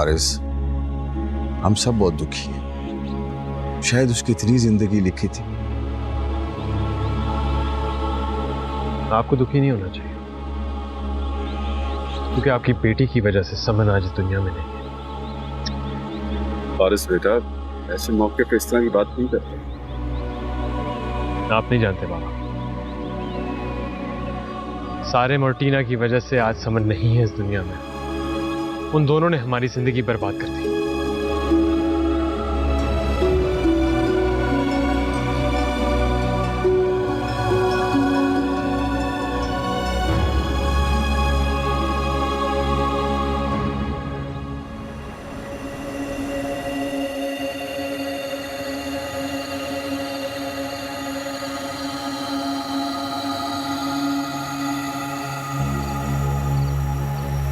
फारिस, हम सब बहुत दुखी हैं। शायद उसकी इतनी जिंदगी लिखी थी। आपको दुखी नहीं होना चाहिए, क्योंकि आपकी बेटी की वजह से समन आज इस दुनिया में नहीं है। फारिस बेटा, ऐसे मौके पे इस तरह की बात नहीं करते। आप नहीं जानते बाबा, सारिम और टीना की वजह से आज समन नहीं है इस दुनिया में। उन दोनों ने हमारी जिंदगी बर्बाद कर दी।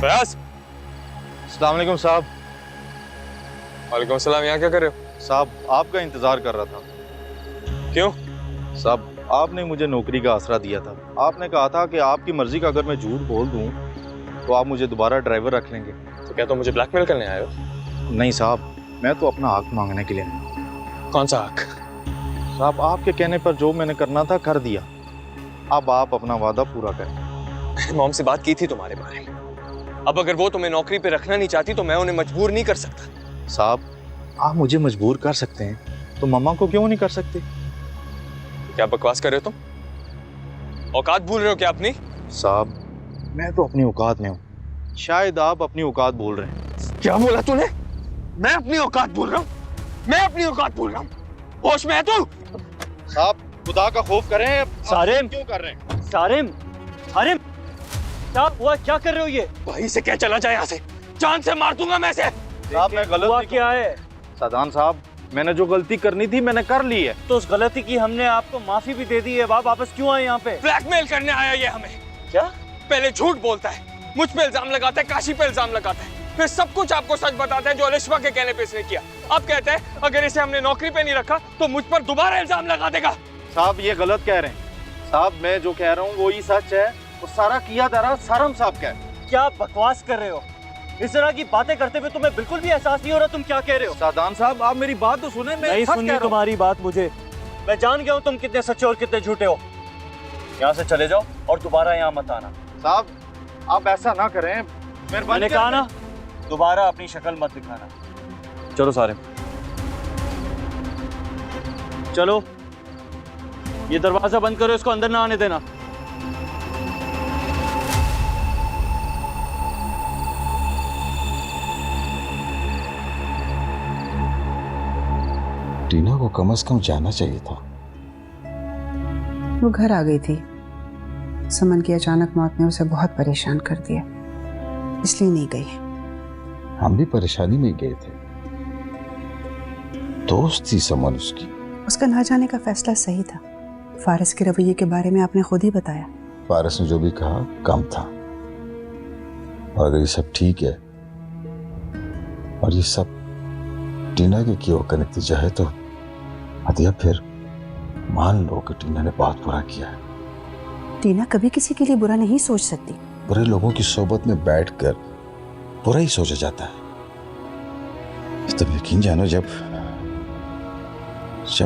फयाज, अस्सलाम वालेकुम साहब। वालेकुम सलाम। यहाँ क्या कर रहे हो? साहब आपका इंतज़ार कर रहा था। क्यों? साहब आपने मुझे नौकरी का आसरा दिया था। आपने कहा था कि आपकी मर्जी का अगर मैं झूठ बोल दूं तो आप मुझे दोबारा ड्राइवर रख लेंगे। तो क्या तुम मुझे ब्लैकमेल करने आए हो? नहीं साहब, मैं तो अपना हक मांगने के लिए आया। कौन सा हक? साहब आपके कहने पर जो मैंने करना था कर दिया। अब आप अपना वादा पूरा करें। मॉम से बात की थी तुम्हारे बारे में। अब अगर वो तुम्हें नौकरी पे रखना नहीं चाहती तो मैं उन्हें मजबूर नहीं कर सकता। साहब आप मुझे मजबूर कर सकते हैं तो मम्मा को क्यों नहीं कर सकते? क्या बकवास कर रहे हो तुम? औकात भूल रहे हो क्या अपनी? साहब मैं तो अपनी औकात में हूँ, शायद आप अपनी औकात भूल रहे हैं। क्या बोला तूने? मैं अपनी औकात भूल रहा हूँ? मैं अपनी औकात भूल रहा हूँ? होश में है तू? साहब खुदा का खौफ करें। सारिम क्यों कर रहे हैं? सारिम सारिम क्या हुआ? क्या कर रहे हो ये? भाई से क्या चला जाए यहाँ से, जान से मार दूंगा मैं इसे। साहब मैं गलत हुआ नहीं क्या है? सादान साहब, मैंने जो गलती करनी थी मैंने कर ली है। तो उस गलती की हमने आपको माफी भी दे दी है। आप वापस क्यों आए यहाँ पे? ब्लैकमेल करने आया ये हमें। क्या? पहले झूठ बोलता है, मुझ पे इल्जाम लगाता है, काशी पे इल्जाम लगाता है, फिर सब कुछ आपको सच बताता है जो अलिशवा के कहने पे इसने किया। अब कहता है अगर इसे हमने नौकरी पे नहीं रखा तो मुझ पर दोबारा इल्जाम लगा देगा। साहब ये गलत कह रहे हैं। साहब मैं जो कह रहा हूँ वही सच है और सारा किया धरा सारम साहब का है। क्या बकवास कर रहे हो? इस तरह की बातें करते हुए तुम्हें बिल्कुल भी एहसास नहीं हो रहा तुम क्या कह रहे हो? सादान साहब आप मेरी बात तो सुने। मैं नहीं सच कह सुननी रहा हूं। तुम्हारी बात मुझे। मैं जान गया हूँ तुम कितने सच्चे और कितने झूठे हो। यहाँ से चले जाओ और दोबारा यहाँ मत आना। साहब आप ऐसा ना करें, मैंने कहा ना, दोबारा अपनी शक्ल मत दिखाना। चलो सारे चलो, ये दरवाजा बंद करो, इसको अंदर ना आने देना। टीना को कम से कम जाना चाहिए था। वो घर आ गई थी। समन की अचानक मौत ने उसे बहुत परेशान कर दिया, इसलिए नहीं गई। हम भी परेशानी में गए थे। दोस्त थी समन उसकी। उसका ना जाने का फैसला सही था। फारिस के रवैये के बारे में आपने खुद ही बताया। फारिस ने जो भी कहा कम था। और अगर ये सब ठीक है और ये सब टीना के किए का नतीजा है तो हदिया फिर मान लो कि टीना ने बहुत बुरा किया है। टीना कभी किसी के लिए बुरा नहीं सोच सकती। बुरे लोगों की सोबत में बैठकर बुरा ही सोचा जाता है। तब यकीन जानो, जब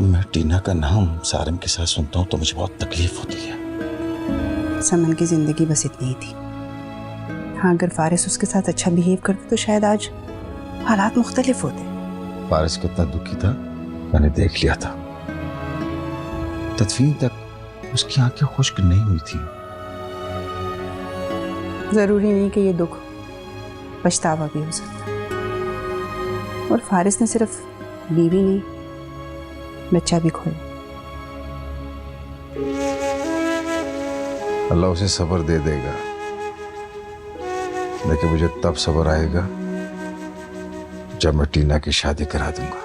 मैं टीना का नाम सारिम के साथ सुनता हूं तो मुझे बहुत तकलीफ होती है। समन की जिंदगी बस इतनी ही थी। हाँ, अगर फारिस उसके साथ अच्छा बिहेव करते तो शायद आज हालात मुख्तलिफ होते। फारिस कितना दुखी था मैंने देख लिया था। तदफीन तक उसकी आंखें खुश्क नहीं हुई थी। जरूरी नहीं कि ये दुख पछतावा भी हो सकता। और फारिस ने सिर्फ बीवी नहीं, बच्चा भी खोया। अल्लाह उसे सब्र दे देगा, लेकिन मुझे तब सब्र आएगा जब मैं टीना की शादी करा दूंगा।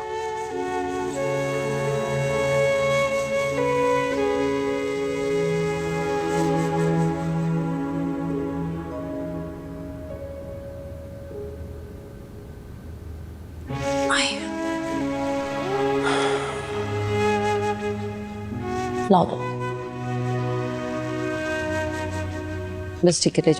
लाओ दो बस टिकट है।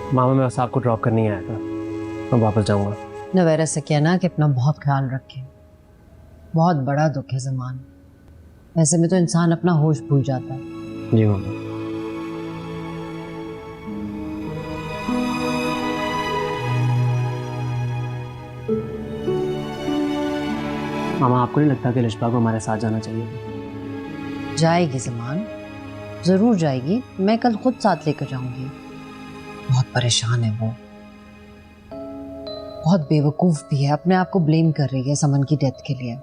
मामा मैं बस आपको ड्रॉप करने आया था, मैं वापस जाऊंगा। नवेरा से कहना कि अपना बहुत ख्याल रखे। बहुत बड़ा दुख है ज़मान, ऐसे में तो इंसान अपना होश भूल जाता है। जी मामा। मामा आपको नहीं लगता कि लिशबा को हमारे साथ जाना चाहिए? जाएगी ज़मान, ज़रूर जाएगी। मैं कल खुद साथ लेकर जाऊंगी। बहुत परेशान है वो, बहुत बेवकूफ़ भी है, अपने आप को ब्लेम कर रही है समन की डेथ के लिए।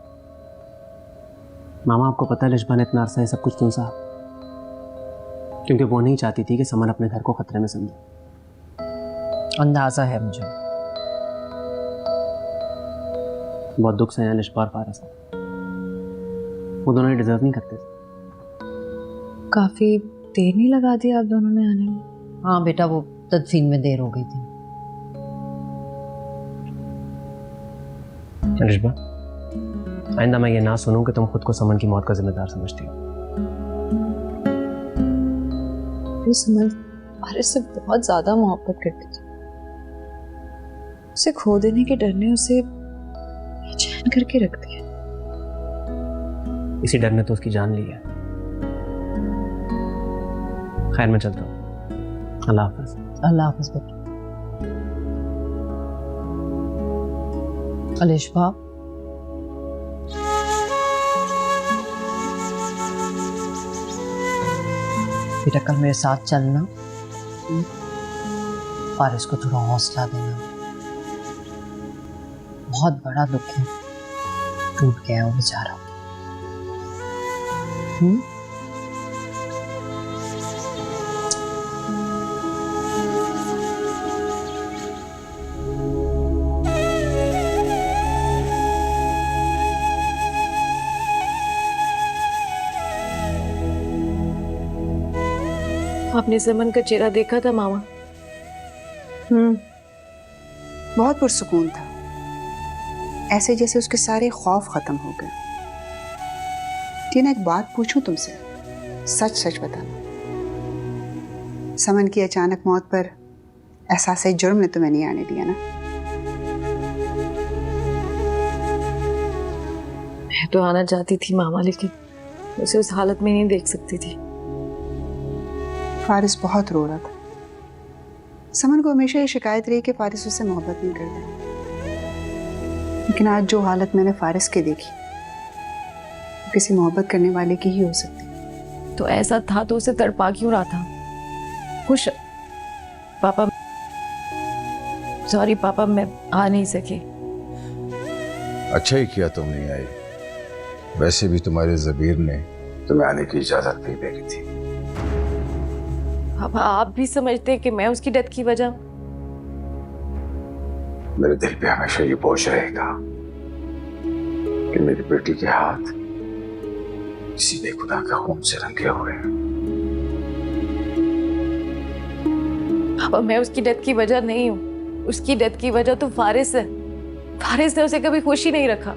मामा आपको पता है लिशबा ने इतना अरसा ये सब कुछ क्यों सहा? क्योंकि वो नहीं चाहती थी कि समन अपने घर को खतरे में समझे। अंदाज़ा है मुझे। बहुत दुख से हैं लिशबा और फारिस। वो दोनों डिजर्व नहीं करते थे। काफ़ी देर नहीं लगा दी आप दोनों ने आने में? हाँ बेटा, वो तदफीन में देर हो गई थी। लिशबा, आइंदा मैं ये ना सुनूं कि तुम खुद को समन की मौत का जिम्मेदार समझती हो। ये समन फारिस से बहुत ज़्यादा मोहब्बत करती थी। उसे खो देने के डर ने उसे बेचैन करके रख दिया। इसी डर ने तो उसकी जान ली है। खैर मैं चलता हूँ, अल्लाह हाफ़िज़। अल्लाह हाफ़िज़ बेटा। अलिशबा, बेटा कल मेरे साथ चलना, फारिस को थोड़ा हौसला देना। बहुत बड़ा दुख है, टूट गया वो बेचारा। आपने समन का चेहरा देखा था मामा? बहुत पुरसुकून था, ऐसे जैसे उसके सारे खौफ खत्म हो गए। टीना एक बात पूछूं तुमसे, सच सच बताना। समन की अचानक मौत पर एहसास जुर्म ने तुम्हें नहीं आने दिया ना? मैं तो आना चाहती थी मामा, लेकिन उसे उस हालत में नहीं देख सकती थी। फारिस बहुत रो रहा था। समन को हमेशा ये शिकायत रही कि फारिस उससे मोहब्बत नहीं करता, लेकिन आज जो हालत मैंने फारिस की देखी, किसी मोहब्बत करने वाले की ही हो सकती। तो ऐसा था तो उसे तड़पा क्यों रहा था? खुश पापा, सॉरी पापा, मैं आ नहीं सकी। अच्छा ही किया तुम नहीं आई, वैसे भी तुम्हारे जबीर ने तुम्हें आने की इजाजत नहीं दे थी। पापा आप भी समझते हैं कि मैं उसकी डेथ की वजह? मेरे दिल पे हमेशा ये बोझ रहेगा कि मेरी बेटी के हाथ किसी बेखुदा के खून से रंगे हुए हैं। पापा मैं उसकी डेथ की वजह नहीं हूँ, उसकी डेथ की वजह तो फारिस है। फारिस ने उसे कभी खुश ही नहीं रखा।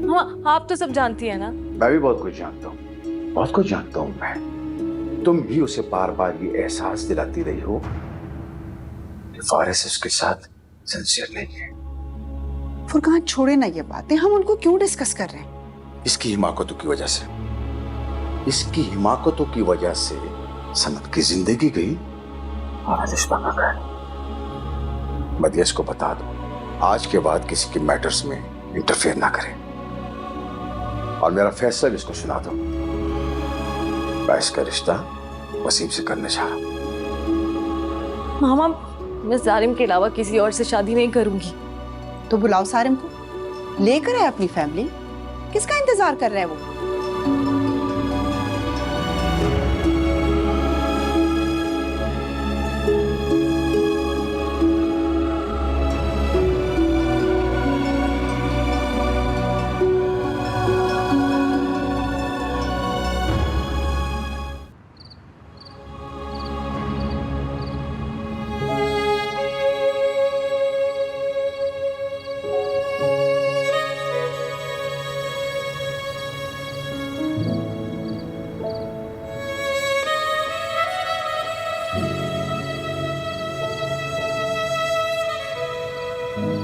हाँ आप तो सब जानती है ना। मैं भी बहुत कुछ जानता हूँ, बहुत कुछ जानता हूँ मैं। तुम भी उसे बार बार ये एहसास दिलाती रही हो कि फारिस उसके साथ सिंसियर नहीं है। फुरकान छोड़े ना ये बातें, हम उनको क्यों डिस्कस कर रहे हैं? इसकी हिमाकतों की वजह से, इसकी हिमाकतों की वजह से सनत की जिंदगी गई और अलिशबा का घर। मदियस को बता दो आज के बाद किसी के मैटर्स में इंटरफेयर ना करें, और मेरा फैसला भी इसको सुना दो। मैं इसका रिश्ता वसीम से करने जा रहा हूं। मामा मैं जालिम के अलावा किसी और से शादी नहीं करूंगी। तो बुलाओ सारिम को, लेकर आए अपनी फैमिली। किसका इंतजार कर रहा है वो?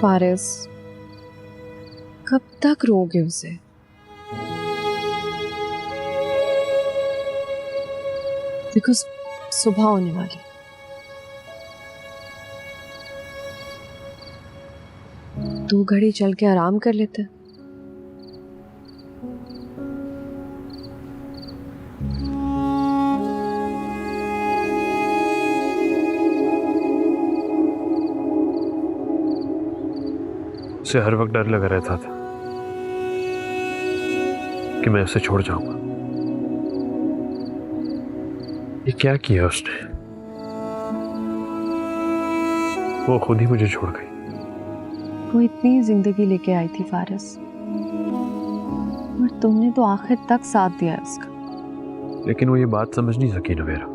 फारिस, कब तक रोगे उसे? देखो सुबह होने वाली, दो घड़ी चल के आराम कर लेते। उसे हर वक्त डर लगा रहता था कि मैं उसे छोड़ जाऊंगा। ये क्या किया उसने? वो खुद ही मुझे छोड़ गई। वो इतनी जिंदगी लेके आई थी फारिस, और तुमने तो आखिर तक साथ दिया उसका। लेकिन वो ये बात समझ नहीं सकी नवेरा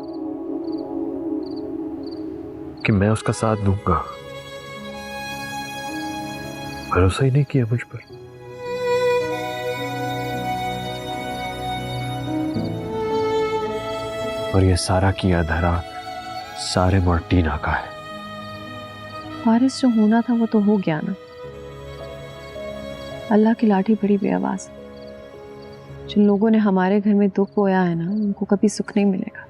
कि मैं उसका साथ दूंगा। भरोसा ही नहीं किया मुझ पर। और ये सारा किया धरा सारे टीना का है। फारिस, जो होना था वो तो हो गया ना। अल्लाह की लाठी बड़ी बेआवाज। जिन लोगों ने हमारे घर में दुख बोया है ना, उनको कभी सुख नहीं मिलेगा।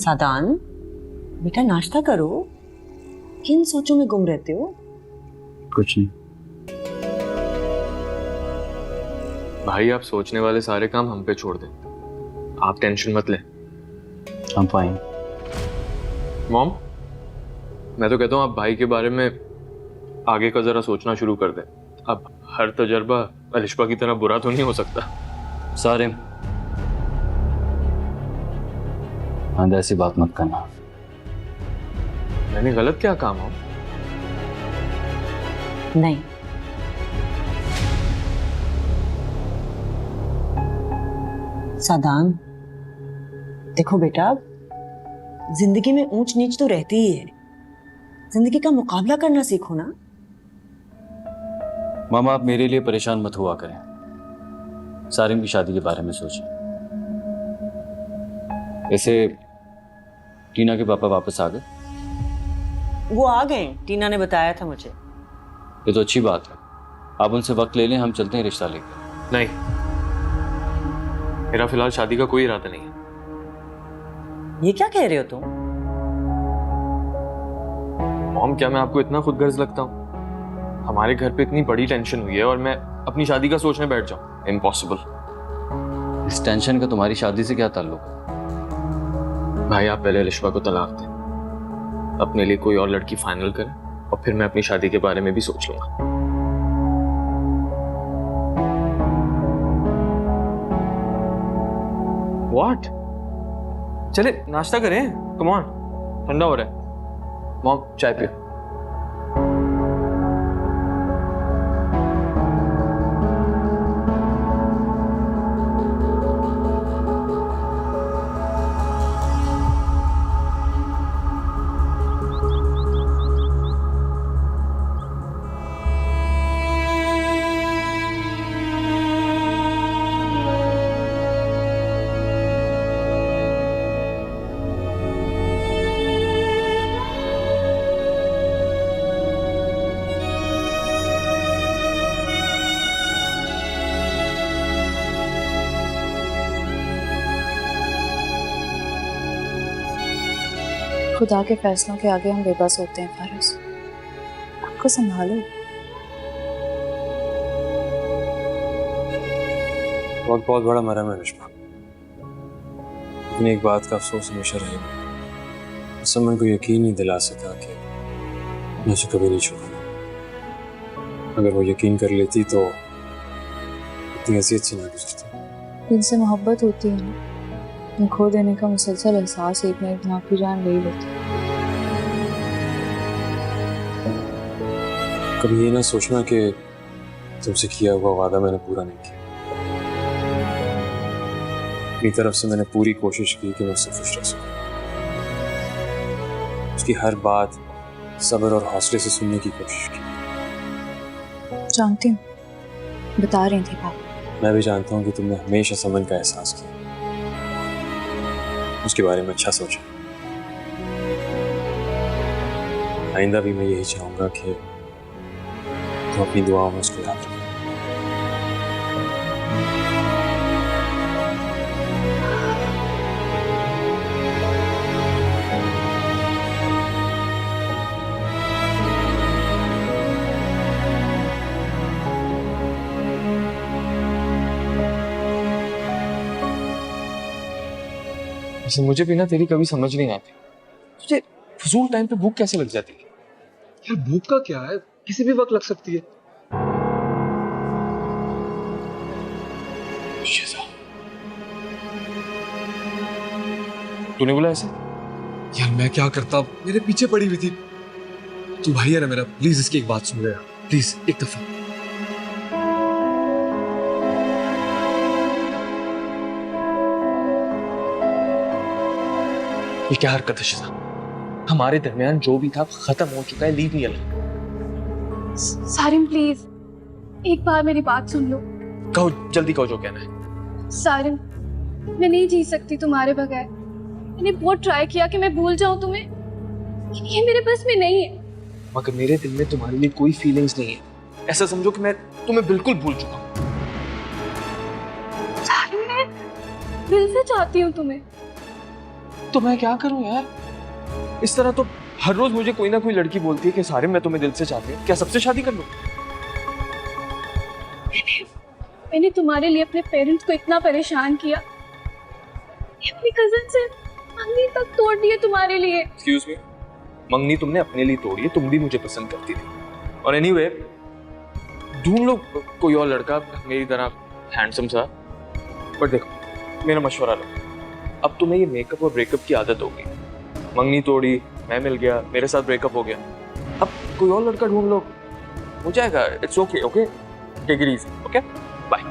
सादान, बेटा नाश्ता करो। किन सोचों में गुम रहते हो? कुछ नहीं भाई, आप सोचने वाले सारे काम हम पे छोड़ दें। आप टेंशन मत लें। I'm fine. मॉम, मैं तो कहता हूँ आप भाई के बारे में आगे का जरा सोचना शुरू कर दें। अब हर तजर्बा अलिशबा की तरह बुरा तो नहीं हो सकता। सारे ऐसी बात मत करना। मैंने गलत क्या काम हो? नहीं, सादान देखो बेटा, जिंदगी में ऊंच नीच तो रहती ही है। जिंदगी का मुकाबला करना सीखो ना। मामा, आप मेरे लिए परेशान मत हुआ करें। सारिम की शादी के बारे में सोचिए। ऐसे टीना के पापा वापस आ गए? वो आ गए, टीना ने बताया था मुझे। ये तो अच्छी बात है। आप उनसे वक्त ले लें, हम चलते हैं रिश्ता लेकर। नहीं, मेरा फिलहाल शादी का कोई इरादा नहीं है। ये क्या कह रहे हो तुम? मॉम, क्या मैं आपको इतना खुदगर्ज लगता हूँ? हमारे घर पे इतनी बड़ी टेंशन हुई है और मैं अपनी शादी का सोचने बैठ जाऊं? इम्पॉसिबल। इस टेंशन का तुम्हारी शादी से क्या ताल्लुक है? भाई, आप पहले अलिशबा को तलाक दें, अपने लिए कोई और लड़की फाइनल करें, और फिर मैं अपनी शादी के बारे में भी सोच लूंगा। व्हाट? चले नाश्ता करें। कम ऑन, ठंडा हो रहा है। मॉम, चाय पियो। खुदा के फैसलों के आगे हम बेबस होते हैं फारिस। आपको संभालो। बहुत बहुत बड़ा मरम है अलिशबा, लेकिन एक बात का अफसोस हमेशा रहेगा। समन को यकीन नहीं दिला सका कि मैं उसे कभी नहीं छोड़ूंगा। अगर वो यकीन कर लेती तो इतनी हैसियत से ना गुजरती। जिनसे मोहब्बत होती है ना, उन्हें खो देने का मुसलसल एहसास एक ना एक दिन आपकी जान ले ही लेती है। कभी ये ना सोचना कि तुमसे किया हुआ वादा मैंने पूरा नहीं किया। अपनी तरफ से मैंने पूरी कोशिश की कि मैं उससे खुश रह सकूं। उसकी हर बात सब्र और हौसले से सुनने की कोशिश की। जानती हूँ, बता रही थी पापा। मैं भी जानता हूँ कि तुमने हमेशा समन का एहसास किया, उसके बारे में अच्छा सोचा। आइंदा भी मैं यही चाहूंगा कि तुम अपनी दुआओं में उसको याद रखो। वैसे मुझे भी ना तेरी कभी समझ नहीं आती, तुझे फजूल टाइम पे भूख कैसे लग जाती है? यार भूख का क्या है, किसी भी वक्त लग सकती है। तूने बोला ऐसे? यार मैं क्या करता, मेरे पीछे पड़ी हुई थी। तू भाई है ना मेरा, प्लीज इसकी एक बात सुन ले यार, प्लीज एक दफा। ये क्या हरकत है शिजा? हमारे दरमियान जो भी था खत्म हो चुका है, leave me alone. Sarim please एक बार मेरी बात सुन लो। कहो, जल्दी कहो जो कहना है। सारिम, मैं नहीं जी सकती तुम्हारे बगैर। मैंने बहुत ट्राई किया कि मैं भूल जाऊं तुम्हें, लेकिन ये मेरे बस में नहीं है। मगर मेरे दिल में तुम्हारे लिए कोई फीलिंग्स नहीं है। ऐसा समझो कि मैं तुम्हें बिल्कुल भूल चुका हूं। सारिम, मैं दिल से चाहती हूँ तुम्हें। तो मैं क्या करूं यार? इस तरह तो हर रोज मुझे कोई ना कोई लड़की बोलती है कि सारिम मैं तुम्हें दिल से चाहती हूँ। क्या सबसे शादी कर लूं? मैंने तुम्हारे लिए अपने पेरेंट्स को इतना परेशान किया, अपनी कजन से मंगनी तक तोड़ दी है तुम्हारे लिए। एक्सक्यूज मी, मंगनी तुमने अपने लिए तोड़ी है, तुम भी मुझे पसंद करती थी। और एनीवे, ढूंढ लो कोई और लड़का मेरी तरह हैंडसम सा। पर देखो, मेरा मशवरा लो, अब तुम्हें ये मेकअप और ब्रेकअप की आदत होगी। मंगनी तोड़ी, मैं मिल गया, मेरे साथ ब्रेकअप हो गया, अब कोई और लड़का ढूंढ लो, हो जाएगा। It's okay, okay, take it easy, okay, bye.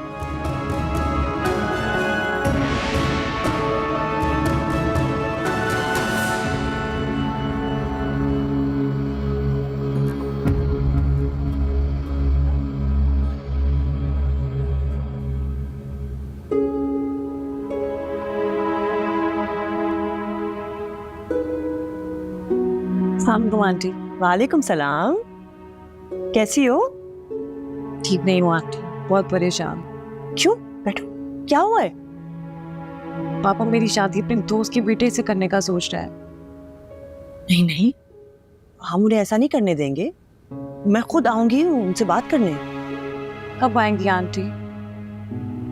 अस्सलाम आंटी। वालेकुम सलाम। कैसी हो? ठीक नहीं हूँ आंटी, बहुत परेशान। क्यों? बैठो, क्या हुआ है? पापा मेरी शादी अपने दोस्त के बेटे से करने का सोच रहा है। नहीं नहीं, हम उन्हें ऐसा नहीं करने देंगे। मैं खुद आऊंगी उनसे बात करने। कब आएंगी आंटी?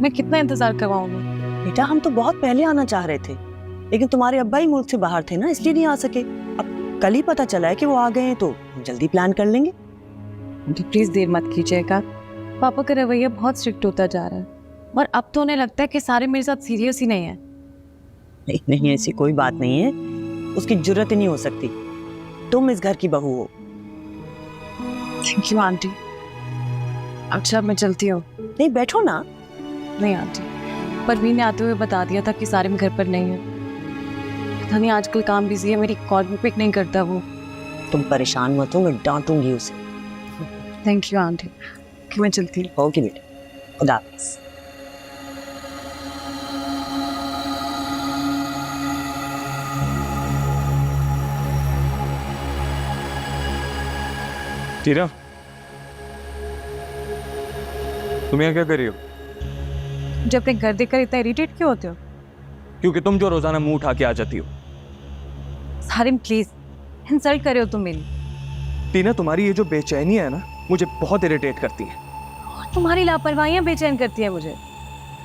मैं कितना इंतजार करवाऊंगा? बेटा, हम तो बहुत पहले आना चाह रहे थे, लेकिन तुम्हारे अब्बा ही मुल्क से बाहर थे ना, इसलिए नहीं आ सके। अब कल ही पता चला है कि वो आ गए हैं, तो हम जल्दी प्लान कर लेंगे। तो प्लीज देर मत कीजिएगा। पापा का रवैया बहुत स्ट्रिक्ट होता जा रहा है, और अब तो उन्हें लगता है कि सारे मेरे साथ सीरियस ही नहीं है। नहीं नहीं, ऐसी कोई बात नहीं है, उसकी जरूरत ही नहीं हो सकती। तुम इस घर की बहू हो। Thank you aunty. अच्छा मैं चलती हूँ। नहीं बैठो ना। नहीं आंटी, परवीन ने आते हुए बता दिया था कि सारिम घर पर नहीं है। पता नहीं आजकल काम बिजी है, मेरी कॉल भी पिक नहीं करता वो। तुम परेशान मत हो, मैं डांटूंगी उसे। थैंक यू आंटी, कि मैं चलती हूँ। ओके बेटा, खुदा हाफिज़। टीना, तुम यहाँ क्या कर रही हो? जब अपने घर देखकर इतना इरिटेट क्यों होते हो? क्योंकि तुम जो रोजाना मुंह उठा के आ जाती हो। सारिम प्लीज, इंसल्ट कर रहे हो तुम मेरी। टीना, तुम्हारी ये जो बेचैनी है ना, मुझे बहुत इरिटेट करती है। तुम्हारी लापरवाहियां बेचैन करती है मुझे।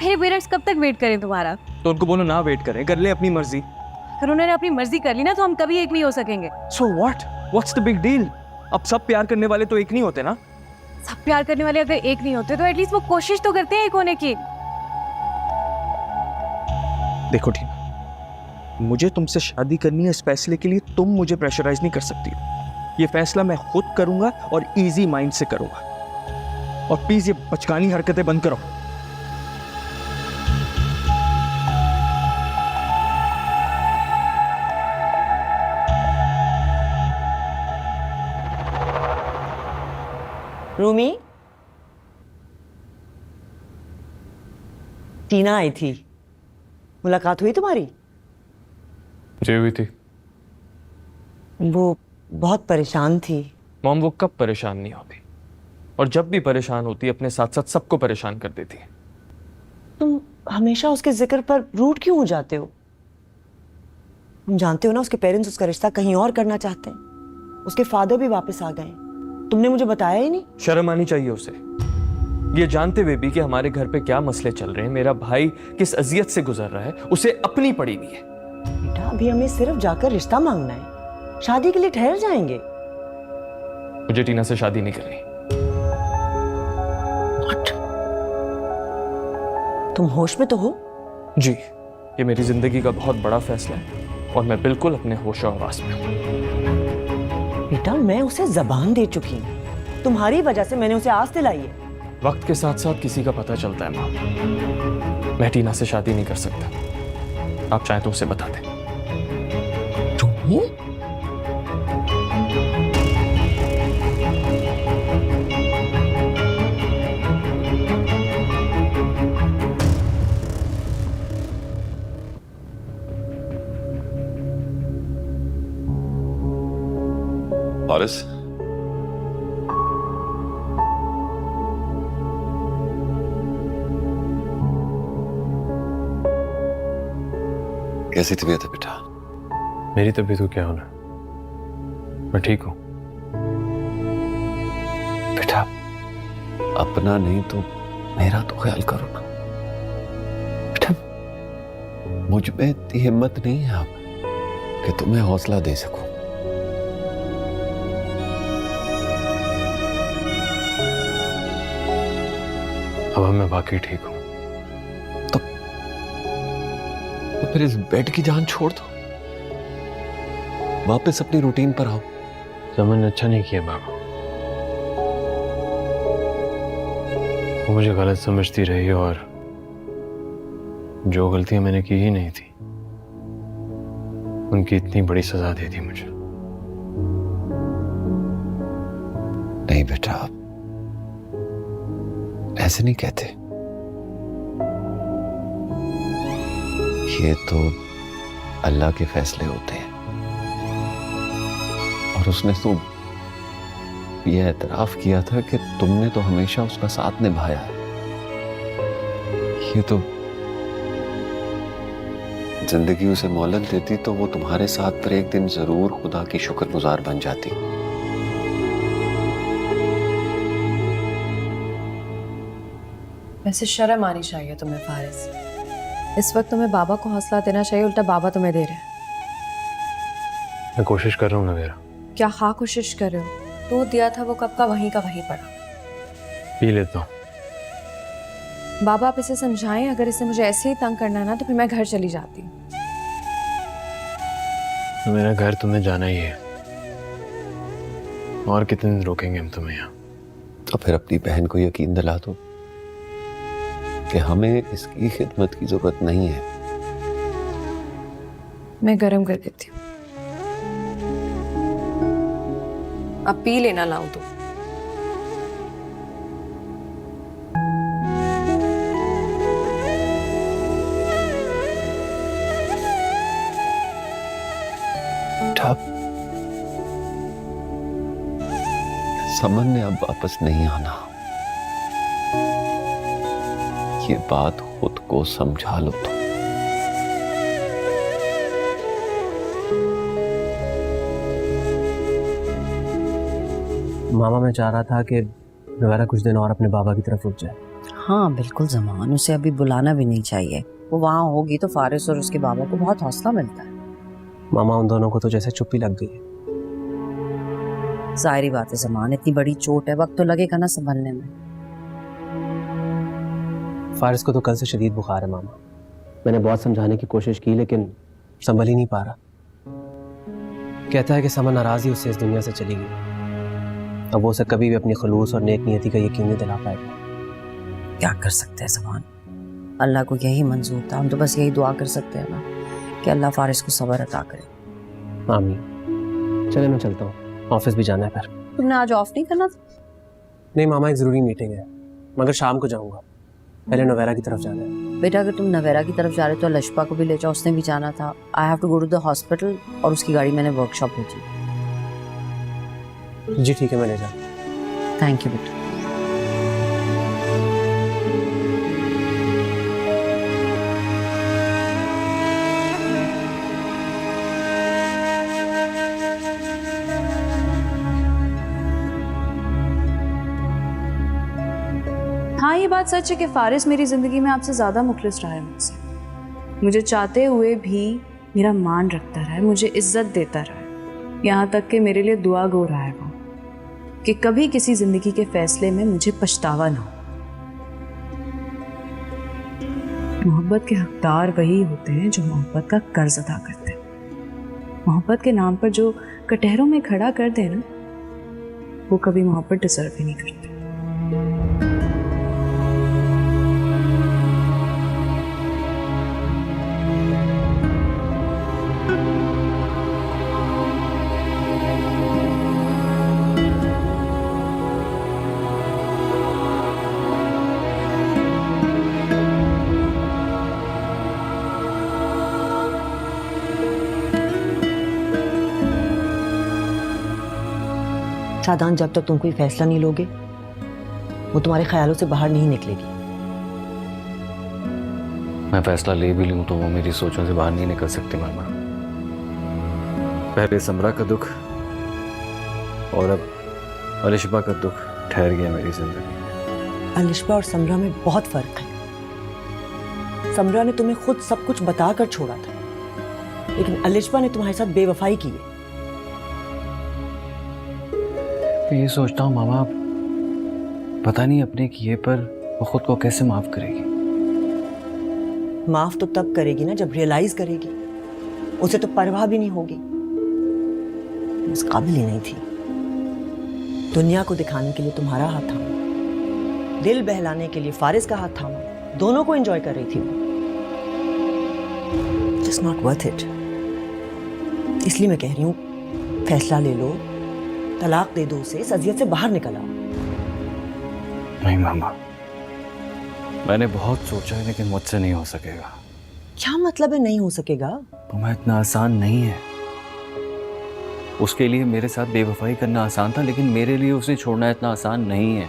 मेरे पेरेंट्स कब तक वेट करें तुम्हारा? तो उनको बोलो ना वेट करें, कर ले अपनी मर्जी। अगर उन्होंने अपनी मर्जी कर ली ना, तो हम कभी एक नहीं हो सकेंगे। So what's the big deal? अब सब प्यार करने वाले तो एक नहीं होते ना। सब प्यार करने वाले अगर एक नहीं होते तो एटलीस्ट वो कोशिश तो करते हैं एक होने की। देखो टीना, मुझे तुमसे शादी करनी है, इस फैसले के लिए तुम मुझे प्रेशराइज नहीं कर सकती। ये फैसला मैं खुद करूंगा और इजी माइंड से करूंगा। और प्लीज ये बचकानी हरकतें बंद करो। रूमी, टीना आई थी, मुलाकात हुई तुम्हारी? जी हुई थी। वो बहुत परेशान थी। मॉम, वो कब परेशान नहीं होती, और जब भी परेशान होती अपने साथ साथ सबको परेशान कर देती है। तुम हमेशा उसके जिक्र पर रूठ क्यों हो जाते हो? तुम जानते हो ना उसके पेरेंट्स उसका रिश्ता कहीं और करना चाहते हैं। उसके फादर भी वापस आ गए, तुमने मुझे बताया ही नहीं। शर्म आनी चाहिए उसे, ये जानते हुए भी कि हमारे घर पे क्या मसले चल रहे हैं, मेरा भाई किस अजियत से गुजर रहा है, उसे अपनी पड़ी हुई है। बेटा, अभी हमें सिर्फ जाकर रिश्ता मांगना है, शादी के लिए ठहर जाएंगे। मुझे टीना से शादी नहीं करनी। तुम होश में तो हो? जी, ये मेरी जिंदगी का बहुत बड़ा फैसला है और मैं बिल्कुल अपने होश और आवाज में हूं। बेटा, मैं उसे जबान दे चुकी हूँ, तुम्हारी वजह से मैंने उसे आस दिलाई है। वक्त के साथ साथ किसी का पता चलता है मां। मैं टीना से शादी नहीं कर सकता, आप चाहें तो उसे बता दें। हारिस, कैसी तबीयत है बेटा? मेरी तबीयत को क्या होना, मैं ठीक हूं। बेटा, अपना नहीं तो मेरा तो ख्याल करो ना बेटा। मुझ में इतनी हिम्मत नहीं है अब कि तुम्हें हौसला दे सकूं। अब मैं बाकी ठीक हूं। तो फिर इस बेड की जान छोड़ दो, वापस अपनी रूटीन पर आओ। समन ने अच्छा नहीं किया बाबा, वो मुझे गलत समझती रही और जो गलतियां मैंने की ही नहीं थी उनकी इतनी बड़ी सजा दे दी मुझे। नहीं बेटा, ऐसे नहीं कहते। ये तो अल्लाह के फैसले होते हैं और उसने तो ये एतराफ किया था कि तुमने तो हमेशा उसका साथ निभाया है। ये तो जिंदगी उसे मोहलत देती तो वो तुम्हारे साथ पर एक दिन जरूर खुदा की शुक्रगुजार बन जाती। वैसे शर्म आनी चाहिए तुम्हें फारिस, इस वक्त तुम्हें बाबा को हौसला देना चाहिए, उल्टा बाबा तुम्हें दे रहे हैं। मैं कोशिश कर रहा हूँ ना मेरा। क्या हाँ कोशिश कर रहे हो? दूध दिया था वो कब का वहीं पड़ा। पी लेता हूँ। बाबा आप इसे समझाएं, अगर इसे मुझे ऐसे ही तंग करना है ना तो फिर मैं घर चली जाती हूँ। तो मेरा घर तुम्हें जाना ही है, और कितने दिन रोकेंगे हम तुम्हें यहाँ? तो फिर अपनी बहन को यकीन दिला दो कि हमें इसकी खिदमत की जरूरत नहीं है। मैं गरम कर देती हूँ, अब पी लेना लाऊं तो। समन ने अब वापस नहीं आना, ये बात खुद को समझा लो तुम। मामा, मैं चाह रहा था कि दोबारा कुछ दिन और अपने बाबा की तरफ रुक जाए। हाँ बिल्कुल जमान, उसे अभी बुलाना भी नहीं चाहिए। वो वहाँ होगी तो फारिस और उसके बाबा को बहुत हौसला मिलता है। मामा, उन दोनों को तो जैसे चुप्पी लग गई है। जाहिर बात है ज़मान, इतनी बड़ी चोट है, वक्त तो लगेगा ना संभलने में। फारिस को तो कल से शदीद बुखार है मामा। मैंने बहुत समझाने की कोशिश की लेकिन संभल ही नहीं पा रहा। कहता है कि समन नाराज़ ही उससे इस दुनिया से चली गई। अब वो उसे कभी भी अपनी खलूस और नेक नियति का यकीन नहीं दिला पाएगा। क्या कर सकते हैं ज़मान, अल्लाह को यही मंजूर था। हम तो बस यही दुआ कर सकते हैं ना कि अल्लाह फारिस को सब्र अता करे। आमीन। चले मैं चलता हूँ, ऑफिस भी जाना है फिर। तुमने आज ऑफ नहीं करना था? नहीं मामा, एक ज़रूरी मीटिंग है, मगर शाम को जाऊँगा। पहले नवेरा की तरफ जाना है। बेटा अगर तुम नवेरा की तरफ जा रहे हो तो लशपा को भी ले जाओ, उसने भी जाना था। I have to go to the hospital और उसकी गाड़ी मैंने वर्कशॉप भेजी। जी ठीक है, मैं ले जाऊँ। थैंक यू बेटा। हाँ, ये बात सच है कि फारिस मेरी ज़िंदगी में आपसे ज़्यादा मुखलिस रहा है मुझसे। मुझे चाहते हुए भी मेरा मान रखता रहा है, मुझे इज्जत देता रहा है, यहाँ तक कि मेरे लिए दुआ गो रहा है वो कि कभी किसी ज़िंदगी के फैसले में मुझे पछतावा ना हो। मोहब्बत के हकदार वही होते हैं जो मोहब्बत का कर्ज अदा करते हैं। मोहब्बत के नाम पर जो कटहरों में खड़ा कर दे ना, वो कभी मोहब्बत डिजर्व ही नहीं करते। शादान, जब तक तुम कोई फैसला नहीं लोगे वो तुम्हारे ख्यालों से बाहर नहीं निकलेगी। मैं फैसला ले भी लूं तो वो मेरी सोचों से बाहर नहीं निकल सकती मामा। पहले समरा का दुख और अब अलिशबा का दुख ठहर गया मेरी जिंदगी। अलिशबा और समरा में बहुत फर्क है। समरा ने तुम्हें खुद सब कुछ बताकर छोड़ा था, लेकिन अलिशबा ने तुम्हारे साथ बेवफाई की है। ये सोचता हूँ मामा, पता नहीं अपने किए पर वो खुद को कैसे माफ करेगी। माफ तो तब करेगी ना जब रियलाइज करेगी। उसे तो परवाह भी नहीं होगी, उस काबिल ही नहीं थी। दुनिया को दिखाने के लिए तुम्हारा हाथ थामा, दिल बहलाने के लिए फारिस का हाथ थामा, दोनों को एंजॉय कर रही थी वो। Just not worth it. इसलिए मैं कह रही हूँ फैसला ले लो, तलाक दे दो उसे, इस अजियत से बाहर निकल आओ। नहीं मामा, मैंने बहुत सोचा है लेकिन मुझसे नहीं हो सकेगा। क्या मतलब है नहीं हो सकेगा? तो मैं इतना आसान नहीं है। उसके लिए मेरे साथ बेवफाई करना आसान था, लेकिन मेरे लिए उसे छोड़ना इतना आसान नहीं है।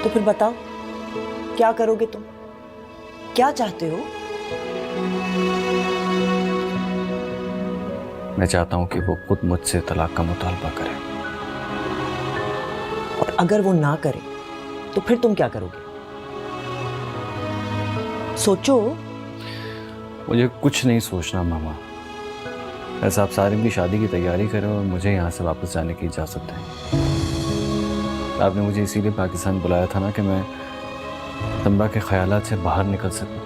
तो फिर बताओ क्या करोगे तुम? क्या चाहते हो? मैं चाहता हूं कि वो खुद मुझसे तलाक का मुतालबा करे। और अगर वो ना करे तो फिर तुम क्या करोगे? सोचो। मुझे कुछ नहीं सोचना मामा। ऐसा आप सारिम की शादी की तैयारी करें और मुझे यहाँ से वापस जाने की इजाज़त दें। आपने मुझे इसीलिए पाकिस्तान बुलाया था ना कि मैं समरा के ख्यालात से बाहर निकल सकूं।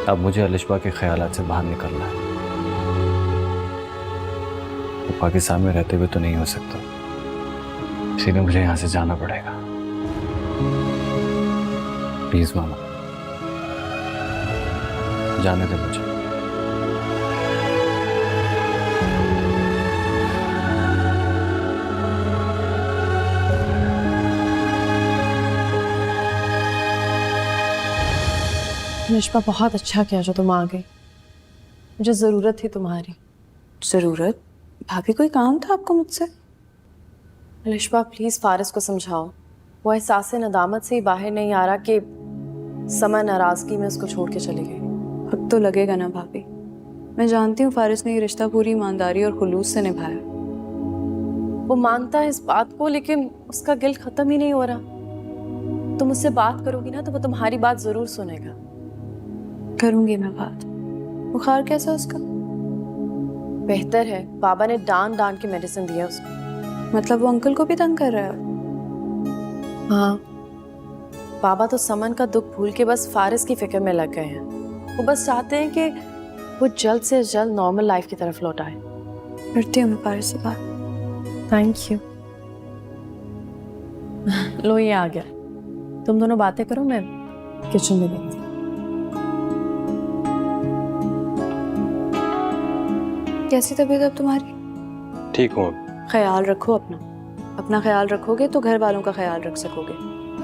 अब मुझे अलिशबा के ख्यालात से बाहर निकलना है। वो पाकिस्तान में रहते हुए तो नहीं हो सकता, इसीलिए मुझे यहाँ से जाना पड़ेगा। प्लीज मामा, जाने दे मुझे। निष्पा, बहुत अच्छा किया जो तुम आ गई। मुझे ज़रूरत थी तुम्हारी। ज़रूरत? भाभी कोई काम था आपको मुझसे? निष्पा प्लीज़ फारिस को समझाओ। वो एहसास नदामत से ही बाहर नहीं आ रहा कि समय नाराज़गी में उसको छोड़ के चली गई। वक्त तो लगेगा ना भाभी। मैं जानती हूँ फारिस ने ये रिश्ता पूरी ईमानदारी और खुलूस से निभाया। वो मानता है इस बात को, लेकिन उसका गिल्ट ख़त्म ही नहीं हो रहा। तुम उससे बात करोगी ना तो वो तुम्हारी बात ज़रूर सुनेगा। करूँगी मैं बात। बुखार कैसा है उसका? बेहतर है, बाबा ने डांट डांट के मेडिसिन दिया उसको। मतलब वो अंकल को भी तंग कर रहा है? हाँ, बाबा तो समन का दुख भूल के बस फारिस की फिक्र में लग गए हैं। वो बस चाहते हैं कि वो जल्द से जल्द नॉर्मल लाइफ की तरफ लौट आए। करती हूँ मैं फारिस से बात। Thank you. लो ये आ गया, तुम दोनों बातें करो, मैं किचन में देखती हूँ। कैसी तबीयत अब तुम्हारी? ठीक हूँ। ख्याल रखो अपना, अपना ख्याल रखोगे तो घर वालों का ख्याल रख सकोगे।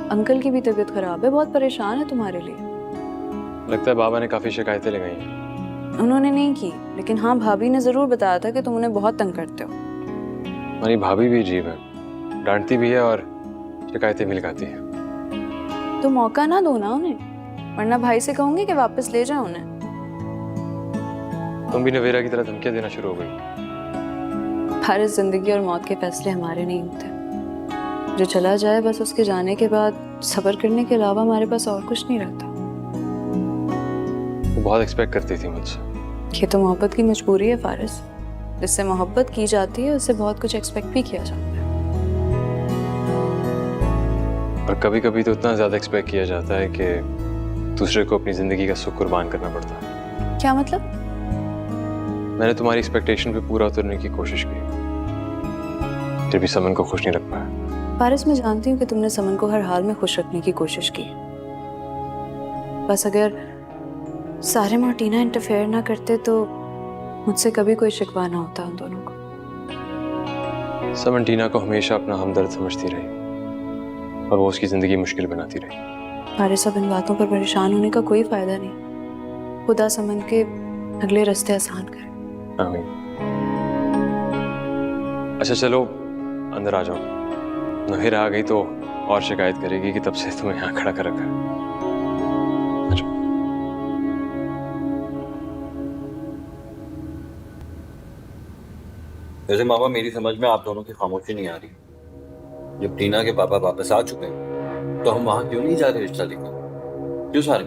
अंकल की भी तबीयत खराब है, बहुत परेशान है तुम्हारे लिए। लगता है बाबा ने काफी शिकायतें लगाई हैं। उन्होंने नहीं की, लेकिन हाँ भाभी ने जरूर बताया था कि तुम उन्हें बहुत तंग करते हो। हमारी भाभी भी अजीब है, डांटती भी है और शिकायतें भी लगाती है। तो मौका ना दो ना उन्हें, वरना भाई से कहूंगी कि वापस ले जाओ उन्हें। तुम भी नवेरा की तरह धमकियां देना शुरू हो गई। फारिस, जिंदगी और मौत के फैसले हमारे नहीं होते। जो चला जाए बस उसके जाने के बाद सब्र करने के अलावा हमारे पास और कुछ नहीं रहता। वो बहुत एक्सपेक्ट करती थी मुझसे। ये तो मोहब्बत की मजबूरी है फारिस, जिससे मोहब्बत की जाती है उससे बहुत कुछ एक्सपेक्ट भी किया जाता है। और कभी कभी तो इतना ज्यादा एक्सपेक्ट किया जाता है कि दूसरे को अपनी जिंदगी का सुख कुर्बान करना पड़ता है। क्या मतलब? मैंने तुम्हारी एक्सपेक्टेशन पे पूरा उतरने की कोशिश की, फिर भी समन को खुश नहीं रख पाया। फारिस, मैं जानती हूँ कि तुमने समन को हर हाल में खुश रखने की कोशिश की। बस अगर सारिम और टीना इंटरफेयर ना करते तो मुझसे कभी कोई शिकवा ना होता उन दोनों को। समन टीना को हमेशा अपना हमदर्द समझती रही और वो उसकी जिंदगी मुश्किल बनाती रही। फारिस, अब इन बातों पर परेशान होने का कोई फायदा नहीं। खुदा समन के अगले रास्ते आसान करे। आमीन। अच्छा चलो अंदर आ जाओ, नवेरा आ गई तो और शिकायत करेगी कि तब से तुम्हें यहाँ खड़ा कर रखा है। वैसे मामा, मेरी समझ में आप दोनों की खामोशी नहीं आ रही। जब टीना के पापा वापस आ चुके हैं तो हम वहां क्यों नहीं जा रहे रिश्ता लेकर? क्यों सारे?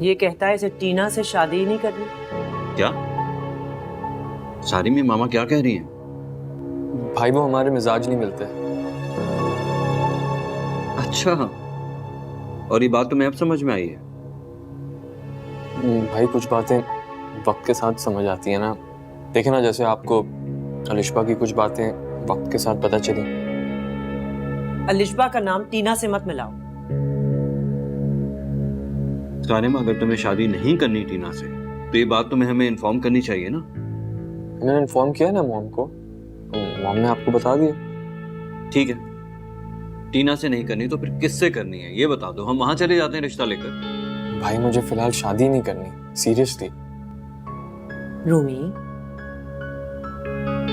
ये कहता है इसे टीना से शादी ही नहीं करनी। क्या सारी में मामा क्या कह रही हैं? भाई वो हमारे मिजाज नहीं मिलते। अच्छा, और ये बात तुम्हें अब समझ में आई है? भाई कुछ बातें वक्त के साथ समझ आती है ना। देखे ना, जैसे आपको अलिशबा की कुछ बातें वक्त के साथ पता चली। अलिशबा का नाम टीना से मत मिलाओ। सारे में अगर तुम्हें शादी नहीं करनी टीना से तो ये बात तुम्हें हमें इन्फॉर्म करनी चाहिए ना। मैंने इन्फॉर्म किया ना मॉम को, मॉम ने आपको बता दिया। ठीक है, टीना से नहीं करनी तो फिर किससे करनी है ये बता दो, हम वहां चले जाते हैं रिश्ता लेकर। भाई मुझे फिलहाल शादी नहीं करनी, सीरियसली। रूमी,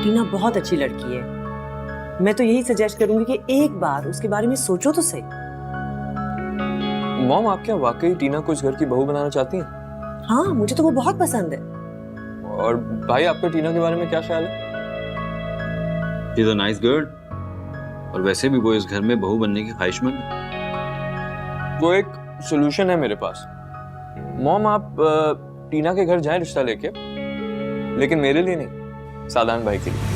टीना बहुत अच्छी लड़की है। मैं तो यही सजेस्ट करूंगी कि एक बार उसके बारे में सोचो तो सही। मॉम, आप क्या वाकई टीना को इस घर की बहू बनाना चाहती हैं? हाँ, मुझे तो वो बहुत पसंद है। और भाई, आपका टीना के बारे में क्या ख्याल है? She is a nice girl, और वैसे भी वो इस घर में बहू बनने की ख्वाहिशमंद है। वो एक सोल्यूशन है मेरे पास। मॉम, आप टीना के घर जाएं रिश्ता लेके, लेकिन मेरे लिए नहीं, सादान भाई के लिए।